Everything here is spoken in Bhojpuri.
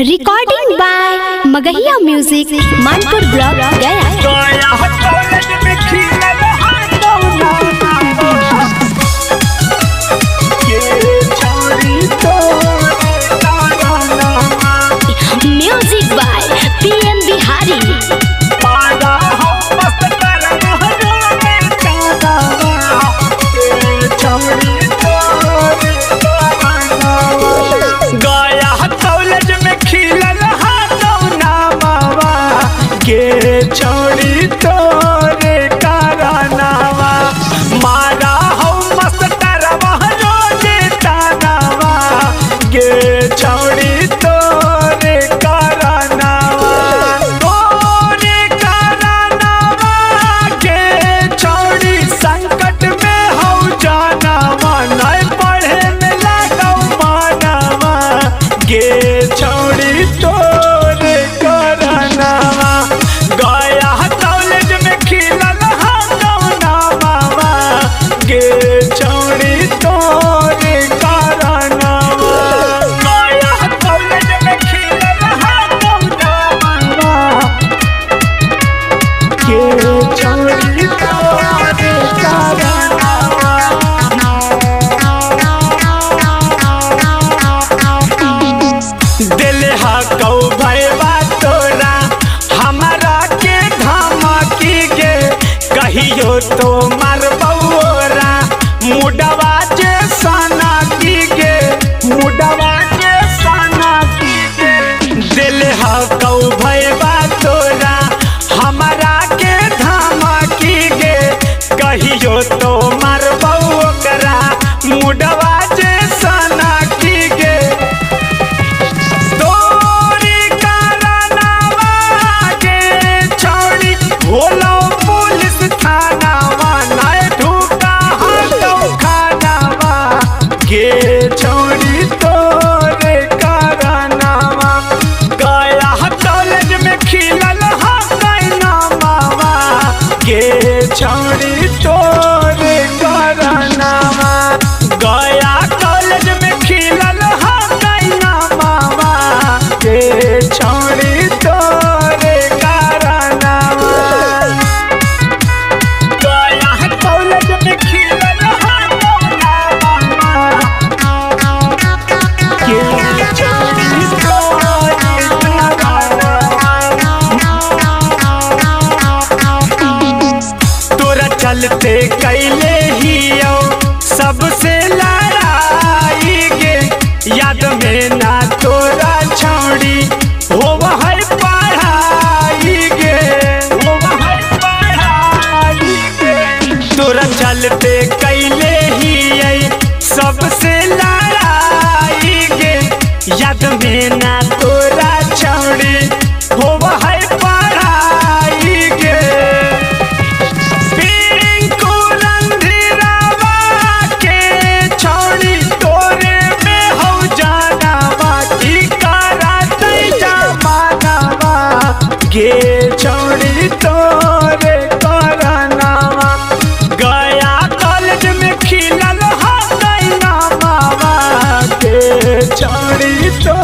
Recording by Magahiya music Manpur block Gaya. Music by PM Bihari. छोड़ी तोरे कारनावा मारा हो मस्तरवा रोजे तानावा गे छोड़ी तोरे कारनावा गे छोड़ी संकट में हो जानावा नहीं पढ़े में लागो मानावा गे छोड़ी तोरे कारनावा कहियो तो मार बउरा मुडवा जे सना की गे मुडवा जे सना की गे दिल हा कौ भैबा तोरा हमारा के धमकी गे कहियो तो मार बउरा मुडवा जे सना की गे तोरी कारनावा के छोड़ी भोला छोड़ी तोरे कारनावा गया कॉलेज में खिलल हा नामावा गे छोड़ी तोरे कारनावा गया कॉलेज में खिलल हा नामावा गे छोड़ी तोरे कारनावा गया कॉलेज में खिलल चलते कैले ही सबसे लड़ाई गे याद में ना तोरा छोड़ी हो है पढ़ाई गे हो है पढ़ाई गे तोरा चलते कैले ही सबसे लड़ाई गे याद में ना तोरा छोड़ी हो है पढ़ाई गे गे छोड़ी तोरे कारनावा गया कॉलेज में खिलल हा नामावा गे छोड़ी तो